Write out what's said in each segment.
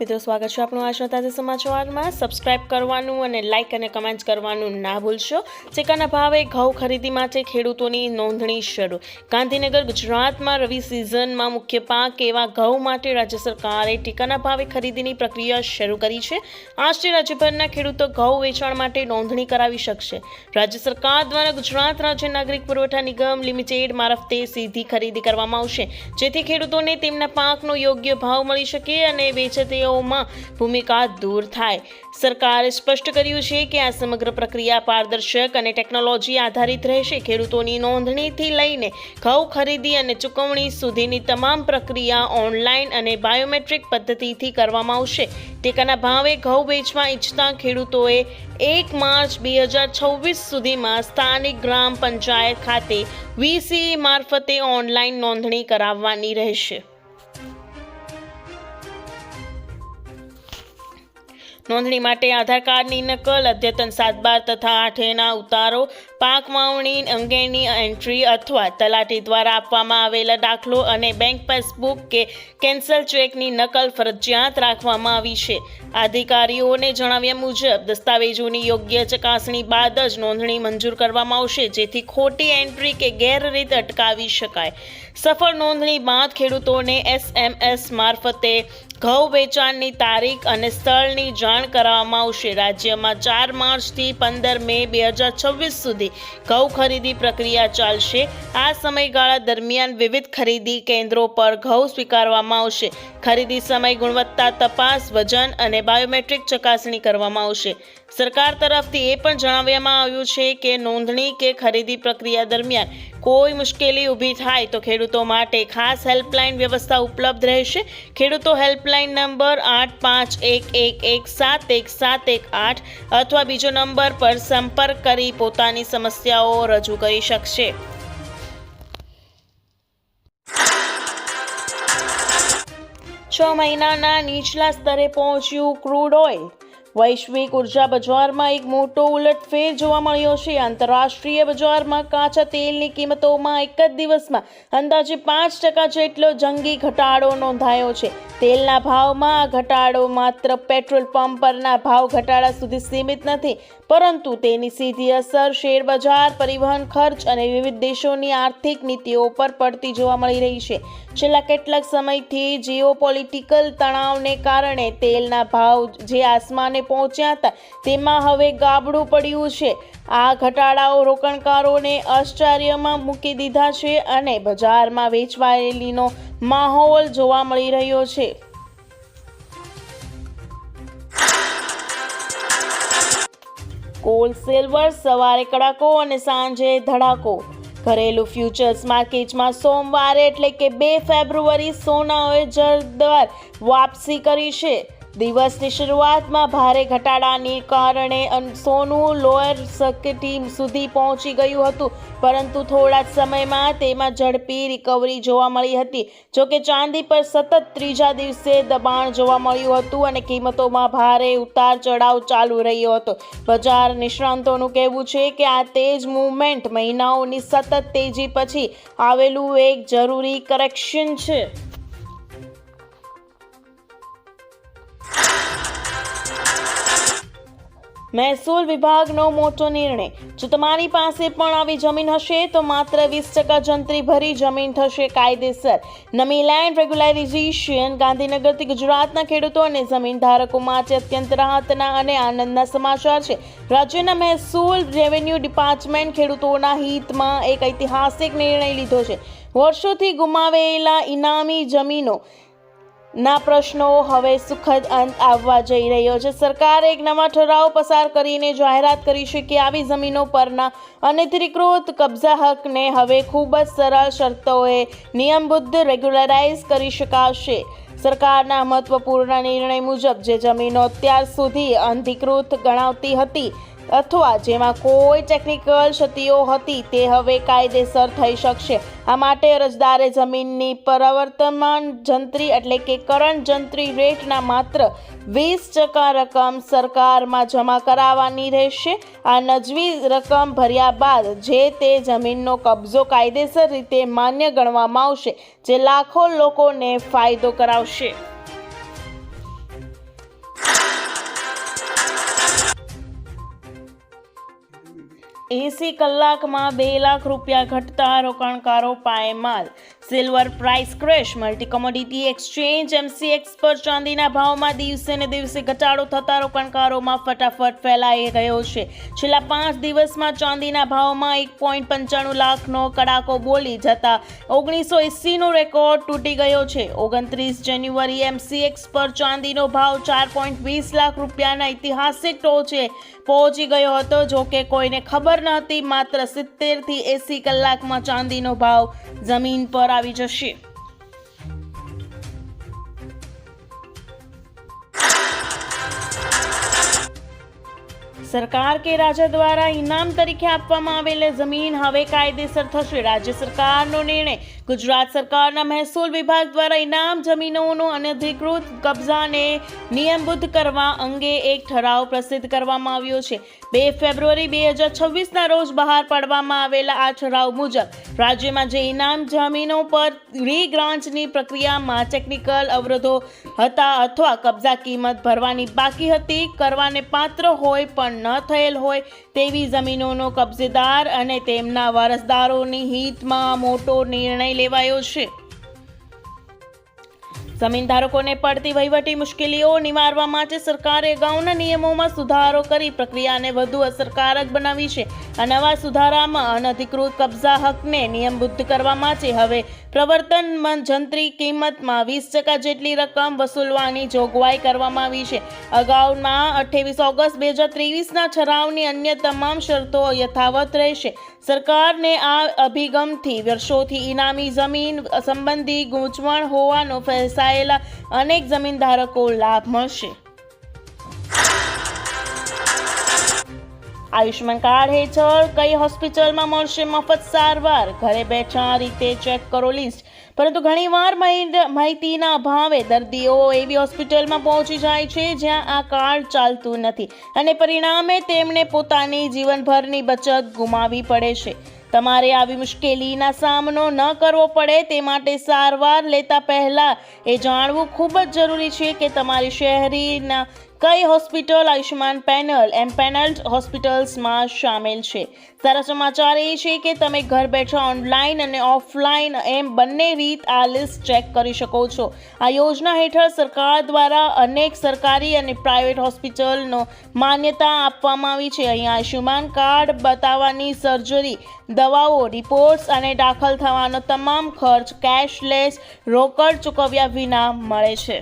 મિત્રો સ્વાગત છે આપણું આજના તાજા સમાચારમાં। સબસ્ક્રાઇબ કરવાનું અને લાઇક અને કમેન્ટ કરવાનું ના ભૂલશો। ટેકાના ભાવે ઘઉં ખરીદી માટે ખેડૂતોની નોંધણી શરૂ। ગાંધીનગર ગુજરાતમાં રવિ સિઝનમાં મુખ્ય પાક એવા ઘઉં માટે રાજ્ય સરકારે ટેકાના ભાવે ખરીદીની પ્રક્રિયા શરૂ કરી છે। આજથી રાજ્યભરના ખેડૂતો ઘઉં વેચાણ માટે નોંધણી કરાવી શકશે। રાજ્ય સરકાર દ્વારા ગુજરાત રાજ્ય નાગરિક પુરવઠા નિગમ લિમિટેડ મારફતે સીધી ખરીદી કરવામાં આવશે, જેથી ખેડૂતોને તેમના પાકનો યોગ્ય ભાવ મળી શકે અને વેચતે ભૂમિકા દૂર થાય। સરકારે સ્પષ્ટ કર્યું છે કે આ સમગ્ર પ્રક્રિયા પારદર્શક અને ટેકનોલોજી આધારિત રહેશે। ખેડૂતોની નોંધણીથી લઈને ઘઉં ખરીદી અને ચૂકવણી સુધીની તમામ પ્રક્રિયા ઓનલાઈન અને બાયોમેટ્રિક પદ્ધતિથી કરવામાં આવશે। ટેકાના ભાવે ઘઉં વેચવા ઈચ્છતા ખેડૂતોએ 1 માર્ચ 2026 સુધીમાં સ્થાનિક ગ્રામ પંચાયત ખાતે વીસી મારફતે ઓનલાઈન નોંધણી કરાવવાની રહેશે। નોંધણી માટે આધાર કાર્ડની નકલ, અદ્યતન 7/12 તથા 8A ઉતારો, પાક વાવણી અંગેની એન્ટ્રી અથવા તલાટી દ્વારા આપવામાં આવેલા દાખલો અને બેંક પાસબુક કે કેન્સલ ચેકની નકલ ફરજિયાત રાખવામાં આવી છે। અધિકારીઓને જણાવ્યા મુજબ દસ્તાવેજોની યોગ્ય ચકાસણી બાદ જ નોંધણી મંજૂર કરવામાં આવશે, જેથી ખોટી એન્ટ્રી કે ગેરરીત અટકાવી શકાય। સફળ નોંધણી બાદ ખેડૂતોને SMS મારફતે ઘઉં વેચાણની તારીખ અને સ્થળની જાણ કરવામાં આવશે। રાજ્યમાં 4 માર્ચથી 15 મે 2026 સુધી ઘઉં ખરીદી પ્રક્રિયા ચાલશે। આ સમયગાળા દરમિયાન વિવિધ ખરીદી કેન્દ્રો પર ઘઉં સ્વીકારવામાં આવશે। ખરીદી સમય ગુણવત્તા તપાસ, વજન અને બાયોમેટ્રિક ચકાસણી કરવામાં આવશે। સરકાર તરફથી એ પણ જણાવવામાં આવ્યું છે કે નોંધણી કે ખરીદી પ્રક્રિયા દરમિયાન કોઈ મુશ્કેલી ઊભી થાય તો ખેડૂતો માટે ખાસ હેલ્પલાઇન વ્યવસ્થા ઉપલબ્ધ રહેશે। ખેડૂતો હેલ્પલાઇન નંબર 8511171718 અથવા બીજો નંબર પર સંપર્ક કરી પોતાની સમસ્યાઓ રજૂ કરી શકશે। 6 મહિનાના નીચલા સ્તરે પહોંચ્યું ક્રૂડ ઓઇલ। વૈશ્વિક ઉર્જા બજારમાં એક મોટો ઉલટફેર જોવા મળ્યો છે। આંતરરાષ્ટ્રીય બજારમાં કાચા તેલની કિંમતોમાં એક જ દિવસમાં અંદાજે 5% જેટલો જંગી ઘટાડો નોંધાયો છે। તેલના ભાવમાં આ ઘટાડો માત્ર પેટ્રોલ પંપ પરના ભાવ ઘટાડા સુધી સીમિત નથી, પરંતુ તેની સીધી અસર શેરબજાર, પરિવહન ખર્ચ અને વિવિધ દેશોની આર્થિક નીતિઓ પર પડતી જોવા મળી રહી છે। છેલ્લા કેટલાક સમયથી જીઓપોલિટિકલ તણાવને કારણે તેલના ભાવ જે આસમાને પહોંચ્યા હતા તેમાં હવે ગાબડું પડ્યું છે। આ ઘટાડાઓ રોકાણકારોને આશ્ચર્યમાં મૂકી દીધા છે અને બજારમાં વેચવાલીનો માહોલ જોવા મળી રહ્યો છે। ગોલ્ડ સિલ્વર સવારે કડાકો અને સાંજે ધડાકો। ઘરેલું ફ્યુચર્સ માર્કેટમાં સોમવારે એટલે કે 2 ફેબ્રુઆરી સોનાએ જોરદાર વાપસી કરી છે। દિવસની શરૂઆતમાં ભારે ઘટાડાને કારણે સોનું લોઅર સર્કિટ સુધી પહોંચી ગયું હતું, પરંતુ થોડા જ સમયમાં તેમાં ઝડપી રિકવરી જોવા મળી હતી। જોકે ચાંદી પર સતત ત્રીજા દિવસે દબાણ જોવા મળ્યું હતું અને કિંમતોમાં ભારે ઉતાર ચઢાવ ચાલુ રહ્યો હતો। બજાર નિષ્ણાંતોનું કહેવું છે કે આ તેજ મૂવમેન્ટ મહિનાઓની સતત તેજી પછી આવેલું એક જરૂરી કરેક્શન છે। મહેસૂલ વિભાગનો મોટો નિર્ણય। જો તમારી પાસે પણ આવી જમીન હશે તો માત્ર 20% જંત્રી ભરી જમીન થશે કાયદેસર। નમી લેન્ડ રેગ્યુલરાઇઝેશન ગાંધીનગરથી ગુજરાતના ખેડૂતો અને જમીન ધારકો માટે અત્યંત રાહતના અને આનંદના સમાચાર છે। રાજ્યના મહેસૂલ રેવન્યુ ડિપાર્ટમેન્ટ ખેડૂતોના હિતમાં એક ઐતિહાસિક નિર્ણય લીધો છે। વર્ષોથી ગુમાવેલા ઇનામી જમીનો ના પ્રશ્નો હવે સુખદ અંત આવવા જઈ રહ્યો છે। સરકારે એક નવા ઠરાવ પસાર કરીને જાહેરાત કરી છે કે આવી જમીનો પરના અનધિકૃત કબજા હકને હવે ખૂબ જ સરળ શરતોએ નિયમબદ્ધ રેગ્યુલરાઇઝ કરી શકાશે। સરકારના મહત્વપૂર્ણ નિર્ણય મુજબ જે જમીનો અત્યાર સુધી અનધિકૃત ગણાતી હતી અથવા જેમાં કોઈ ટેકનિકલ ક્ષતિઓ હતી તે હવે કાયદેસર થઈ શકશે। આ માટે અરજદારે જમીનની પ્રવર્તમાન જંત્રી એટલે કે કરંટ જંત્રી રેટના માત્ર 20% રકમ સરકારમાં જમા કરાવવાની રહેશે। આ નજીવી રકમ ભર્યા બાદ જે તે જમીનનો કબજો કાયદેસર રીતે માન્ય ગણવામાં આવશે, જે લાખો લોકોને ફાયદો કરાવશે। 80 કલાકમાં 2 લાખ રૂપિયા ઘટતા રોકાણકારો પાયમાલ. Silver price crash. Multi commodity exchange MCX પર ચાંદીના ભાવમાં દિવસે ને દિવસે ઘટાડો થતા રોકાણકારોમાં ફટાફટ ફેલાઈ ગયો છે. છેલ્લા 5 દિવસમાં ચાંદીના ભાવમાં 1.95 લાખનો કડાકો બોલી જતા 1980નો રેકોર્ડ તૂટી ગયો છે. 29 જાન્યુઆરી MCX પર ચાંદીનો ભાવ 4.20 લાખ રૂપિયાના ઐતિહાસિક ટોચે પહોંચી ગયો હતો. જો કે કોઈને ખબર ન હતી માત્ર 70 થી 80 કલાકમાં ચાંદીનો ભાવ જમીન પર આવી જશે. સરકાર કે રાજ્ય દ્વારા ઇનામ તરીકે આપવામાં આવેલ જમીન હવે કાયદેસર થશે. રાજ્ય સરકારનો નિર્ણય. ગુજરાત સરકારના મહેસૂલ વિભાગ દ્વારા ઇનામ જમીનોનો અનધિકૃત કબજાને નિયમબદ્ધ કરવા અંગે એક ઠરાવ પ્રસિદ્ધ કરવામાં આવ્યો છે. 2 ફેબ્રુઆરી 2026ના રોજ બહાર પાડવામાં આવેલા આ ઠરાવ મુજબ રાજ્યમાં જે ઇનામ જમીનો પર રીગ્રાન્ટની પ્રક્રિયામાં ટેકનિકલ અવરોધો હતા અથવા કબજા કિંમત ભરવાની બાકી હતી, કરવાને પાત્ર હોય પણ ન થયેલ હોય તેવી જમીનોનો કબજેદાર અને તેમના વારસદારોની હિતમાં મોટો નિર્ણય લેવાયો છે. જમીનધારકોને પડતી વહીવટી મુશ્કેલીઓ નિવારવા માટે સરકારે અગાઉના નિયમોમાં સુધારો કરી પ્રક્રિયાને વધુ અસરકારક બનાવી છે. આ નવા સુધારામાં અનધિકૃત કબજા હકને નિયમબદ્ધ કરવા માટે હવે પ્રવર્તન જંત્રી કિંમતમાં 20% જેટલી રકમ વસૂલવાની જોગવાઈ કરવામાં આવી છે. અગાઉના 28 ઓગસ્ટ 2023ના ઠરાવની અન્ય તમામ શરતો યથાવત રહેશે. સરકારને આ અભિગમથી વર્ષોથી ઇનામી જમીન સંબંધી ગૂંચવણ હોવાનો ફેંસાયેલા અનેક જમીનધારકો લાભ મળશે. આયુષ્માન કાર્ડ હેઠળ કઈ હોસ્પિટલમાં મળશે મફત સારવાર? ઘરે બેઠા રીતે ચેક કરો લિસ્ટ. પરંતુ ઘણીવાર માહિતીના અભાવે દર્દીઓ એવી હોસ્પિટલમાં પહોંચી જાય છે જ્યાં આ કાર્ડ ચાલતું નથી અને પરિણામે તેમણે પોતાની જીવનભરની બચત ગુમાવવી પડે છે. તમારે આવી મુશ્કેલીના સામનો ન કરવો પડે તે માટે સારવાર લેતા પહેલા એ જાણવું ખૂબ જ જરૂરી છે કે તમારી શહેરીના કઈ હોસ્પિટલ આયુષ્માન પેનલ એમ્પેનલ્ડ હોસ્પિટલ્સમાં સામેલ છે. સારા સમાચાર એ છે કે તમે ઘર બેઠા ઓનલાઈન અને ઓફલાઈન એમ બંને રીત આ લિસ્ટ ચેક કરી શકો છો. આ યોજના હેઠળ સરકાર દ્વારા અનેક સરકારી અને પ્રાઇવેટ હોસ્પિટલનો માન્યતા આપવામાં આવી છે. અહીં આયુષ્માન કાર્ડ બતાવવાની સર્જરી, દવાઓ, રિપોર્ટ્સ અને દાખલ થવાનો તમામ ખર્ચ કેશલેસ રોકડ ચૂકવ્યા વિના મળે છે.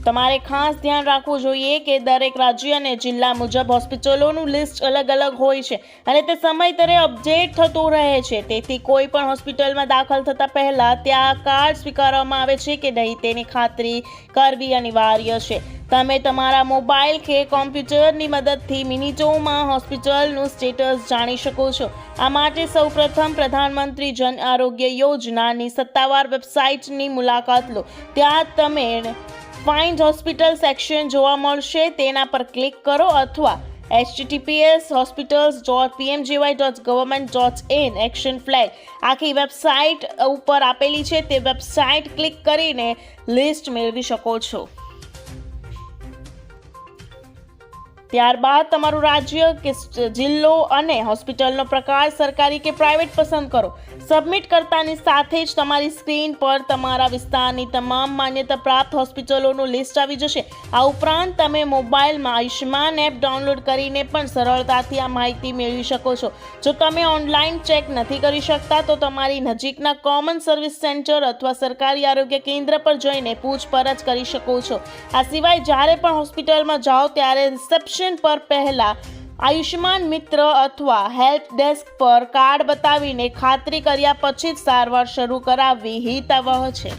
તમારે ખાસ ધ્યાન રાખવું જોઈએ કે દરેક રાજ્ય અને જિલ્લા મુજબ હોસ્પિટલોનું લિસ્ટ અલગ અલગ હોય છે અને તે સમયાંતરે અપડેટ થતું રહે છે. તેથી કોઈ પણ હોસ્પિટલમાં દાખલ થતા પહેલા ત્યાં કાર્ડ સ્વીકારવામાં આવે છે કે નહીં તેની ખાતરી કરવી અનિવાર્ય છે. તમે તમારા મોબાઈલ કે કોમ્પ્યુટરની મદદથી મિનિટોમાં હોસ્પિટલનું સ્ટેટસ જાણી શકો છો. આ માટે સૌપ્રથમ પ્રધાનમંત્રી જન આરોગ્ય યોજનાની સત્તાવાર વેબસાઇટની મુલાકાત લો. ત્યાં તમે ફાઇન્ડ હોસ્પિટલ સેક્શન જોવા મળશે, તેના પર ક્લિક કરો અથવા https://hospitals.pmgy.government.in એક્શન ફ્લેગ આખી વેબસાઇટ ઉપર આપેલી છે તે વેબસાઇટ ક્લિક કરીને લિસ્ટ મેળવી શકો છો. ત્યારબાદ તમારું રાજ્ય કે જિલ્લો અને હોસ્પિટલનો પ્રકાર સરકારી કે પ્રાઇવેટ પસંદ કરો. સબમિટ કરતાની સાથે જ તમારી સ્ક્રીન પર તમારા વિસ્તારની તમામ માન્યતા પ્રાપ્ત હોસ્પિટલોનું લિસ્ટ આવી જશે. આ ઉપરાંત તમે મોબાઈલમાં આયુષ્માન એપ ડાઉનલોડ કરીને પણ સરળતાથી આ માહિતી મેળવી શકો છો. જો તમે ઓનલાઈન ચેક નથી કરી શકતા તો તમારી નજીકના કોમન સર્વિસ સેન્ટર અથવા સરકારી આરોગ્ય કેન્દ્ર પર જઈને પૂછપરછ કરી શકો છો. આ સિવાય જ્યારે પણ હોસ્પિટલમાં જાઓ ત્યારે રિસેપ્શન પર પહેલા આયુષ્માન મિત્ર અથવા હેલ્પ ડેસ્ક પર કાર્ડ બતાવીને ખાતરી કર્યા પછી જ સારવાર શરૂ કરાવવી હિતાવહ છે.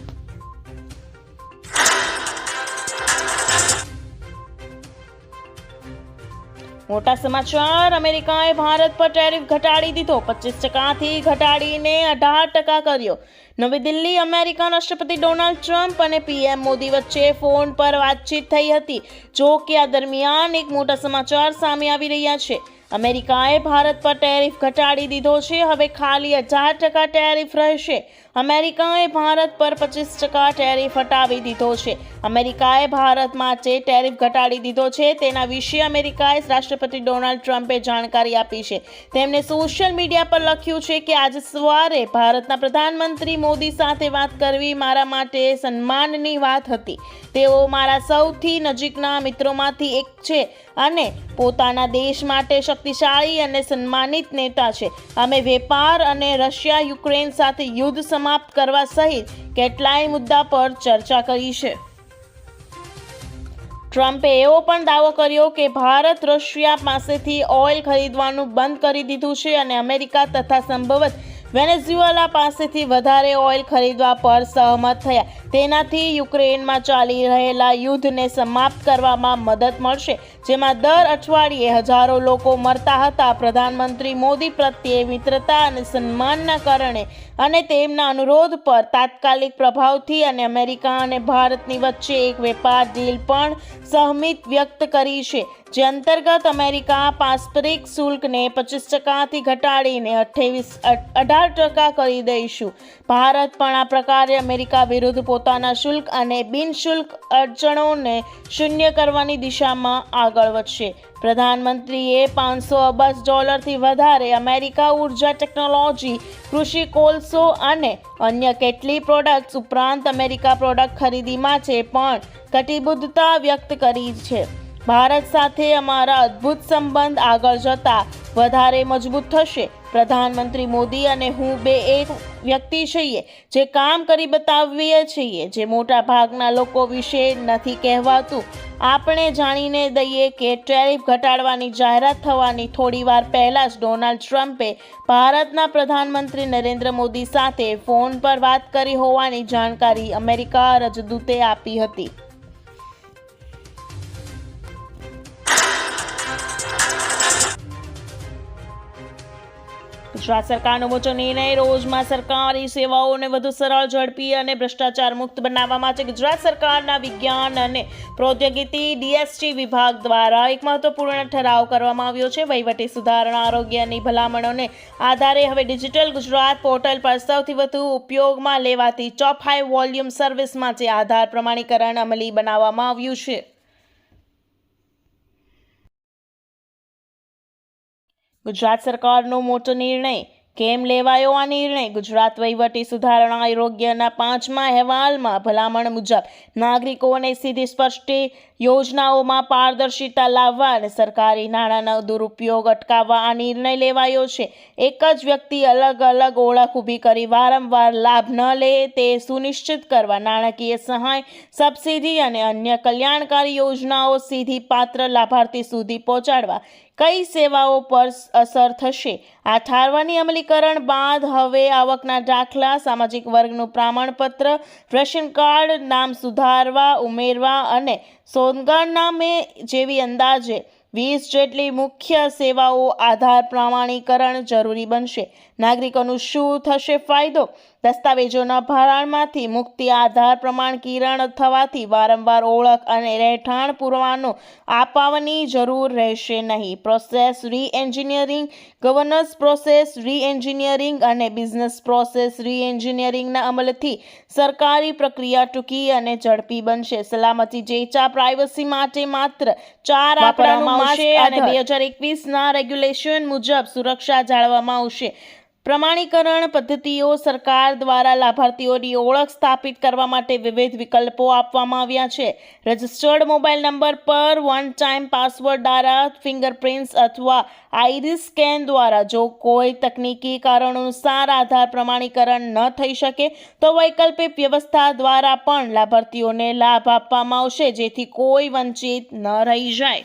મોટા સમાચાર. અમેરિકાએ ભારત પર ટેરિફ ઘટાડી દીધો. 25%થી ઘટાડીને 18% કર્યો. નવી દિલ્હી. અમેરિકાના રાષ્ટ્રપતિ ડોનાલ્ડ ટ્રમ્પ અને PM મોદી વચ્ચે ફોન પર વાતચીત થઈ હતી. જો કે આ દરમિયાન એક મોટા સમાચાર સામે આવી રહ્યા છે. અમેરિકાએ ભારત પર ટેરિફ ઘટાડી દીધો છે. હવે ખાલી 18% ટેરિફ રહેશે. અમેરિકાએ ભારત પર 25% ટેરિફ હટાવી દીધો છે. અમેરિકાએ ભારત માટે ટેરિફ ઘટાડી દીધો છે. તેના વિશે અમેરિકાએ રાષ્ટ્રપતિ ડોનાલ્ડ ટ્રમ્પે જાણકારી આપી છે. તેમણે સોશિયલ મીડિયા પર લખ્યું છે કે આજે સવારે ભારતના પ્રધાનમંત્રી મોદી સાથે વાત કરવી મારા માટે સન્માનની વાત હતી. તેઓ મારા સૌથી નજીકના મિત્રોમાંથી એક છે અને પોતાના દેશ માટે શક્તિશાળી અને સન્માનિત નેતા છે. અમે વેપાર અને રશિયા યુક્રેન સાથે યુદ્ધ સમાપ્ત કરવા સહિત કેટલાય મુદ્દા પર ચર્ચા કરી છે. ટ્રમ્પે એવો પણ દાવો કર્યો કે ભારત રશિયા પાસેથી ઓઇલ ખરીદવાનું બંધ કરી દીધું છે અને અમેરિકા તથા સંભવત વેનેઝુએલા પાસેથી વધારે ઓઇલ ખરીદવા પર સહમત થયા. તેનાથી યુક્રેનમાં ચાલી રહેલા યુદ્ધને સમાપ્ત કરવામાં મદદ મળશે, જેમાં દર અઠવાડિયે હજારો લોકો મરતા હતા. પ્રધાનમંત્રી મોદી પ્રત્યે મિત્રતા અને સન્માનના કારણે અને તેમના અનુરોધ પર તાત્કાલિક પ્રભાવથી અને અમેરિકા અને ભારતની વચ્ચે એક વેપાર ડીલ પણ સહમતિ વ્યક્ત કરી છે, જે અંતર્ગત અમેરિકા પારસ્પરિક શુલ્કને 25%થી ઘટાડીને 18% કરી દઈશું. ભારત પણ આ પ્રકારે અમેરિકા વિરુદ્ધ પોતાના શુલ્ક અને બિનશુલ્ક અડચણોને શૂન્ય કરવાની દિશામાં આગળ વધશે. પ્રધાનમંત્રીએ $500 અબજથી વધારે અમેરિકા ઉર્જા ટેકનોલોજી, કૃષિ, કોલસો અને અન્ય કેટલીક પ્રોડક્ટ્સ ઉપરાંત અમેરિકા પ્રોડક્ટ ખરીદી માટે પણ કટિબદ્ધતા વ્યક્ત કરી છે. ભારત સાથે અમારા અદ્ભુત સંબંધ આગળ જતા વધારે મજબૂત થશે. પ્રધાનમંત્રી મોદી અને હું બે એક વ્યક્તિ છીએ જે કામ કરી બતાવીએ છીએ, જે મોટા ભાગના લોકો વિશે નથી કહેવાતું. આપણે જાણીને દઈએ કે ટેરિફ ઘટાડવાની જાહેરાત થવાની થોડી વાર પહેલાં જ ડોનાલ્ડ ટ્રમ્પે ભારતના પ્રધાનમંત્રી નરેન્દ્ર મોદી સાથે ફોન પર વાત કરી હોવાની જાણકારી અમેરિકા રાજદૂતે આપી હતી. ગુજરાત સરકારનો મોટો નિર્ણય. રોજમાં સરકારી સેવાઓને વધુ સરળ, ઝડપી અને ભ્રષ્ટાચાર મુક્ત બનાવવા માટે ગુજરાત સરકારના વિજ્ઞાન અને પ્રૌદ્યોગિકી DST વિભાગ દ્વારા એક મહત્વપૂર્ણ ઠરાવ કરવામાં આવ્યો છે. વહીવટી સુધારણા, આરોગ્યની ભલામણોને આધારે હવે ડિજિટલ ગુજરાત પોર્ટલ પર સૌથી વધુ ઉપયોગમાં લેવાતી ટોપ હાઈ વોલ્યુમ સર્વિસ માટે આધાર પ્રમાણીકરણ અમલી બનાવવામાં આવ્યું છે. ગુજરાત સરકારનો મોટો નિર્ણય. કેમ લેવાયો આ નિર્ણય? ગુજરાત વહીવટી સુધારણા આયોગના 5મા અહેવાલમાં ભલામણ મુજબ નાગરિકોને સીધી સ્પષ્ટ યોજનાઓમાં પારદર્શિતા લાવવા અને સરકારી નાણાંનો દુરુપયોગ અટકાવવા આ નિર્ણય લેવાયો છે. એક જ વ્યક્તિ અલગ અલગ ઓળખ ઊભી કરી વારંવાર લાભ ન લે તે સુનિશ્ચિત કરવા, નાણાકીય સહાય, સબસિડી અને અન્ય કલ્યાણકારી યોજનાઓ સીધી પાત્ર લાભાર્થી સુધી પહોંચાડવા. કઈ સેવાઓ પર અસર થશે? આ ઠરાવની અમલીકરણ બાદ હવે આવકના દાખલા, સામાજિક વર્ગનું પ્રમાણપત્ર, રેશન કાર્ડ, નામ સુધારવા, ઉમેરવા અને સોગંદનામે જેવી અંદાજે 20 જેટલી મુખ્ય સેવાઓ આધાર પ્રમાણીકરણ જરૂરી બનશે. નાગરિકોનું શું થશે ફાયદો? દસ્તાવેજોના ભારણમાંથી મુક્તિ. આધાર પ્રમાણીકરણ થવાથી વારંવાર ઓળખ અને રહેઠાણ પુરાવાનો આપવાની જરૂર રહેશે નહીં. પ્રોસેસ રી-એન્જિનિયરિંગ, ગવર્નન્સ પ્રોસેસ રી-એન્જિનિયરિંગ અને બિઝનેસ પ્રોસેસ રી-એન્જિનિયરિંગના અમલથી સરકારી પ્રક્રિયા ટૂંકી અને ઝડપી બનશે. સલામતી ડેટા પ્રાઇવસી માટે માત્ર 4 આંકડાનું આવશે અને 2021ના રેગ્યુલેશન મુજબ સુરક્ષા જાળવવામાં આવશે. પ્રમાણીકરણ પદ્ધતિઓ. સરકાર દ્વારા લાભાર્થીઓની ઓળખ સ્થાપિત કરવા માટે વિવિધ વિકલ્પો આપવામાં આવ્યા છે. રજિસ્ટર્ડ મોબાઈલ નંબર પર વન ટાઈમ પાસવર્ડ દ્વારા, ફિંગરપ્રિન્ટ્સ અથવા આઈરિસ સ્કેન દ્વારા. જો કોઈ તકનીકી કારણોસર આધાર પ્રમાણીકરણ ન થઈ શકે તો વૈકલ્પિક વ્યવસ્થા દ્વારા પણ લાભાર્થીઓને લાભ આપવામાં આવશે, જેથી કોઈ વંચિત ન રહી જાય.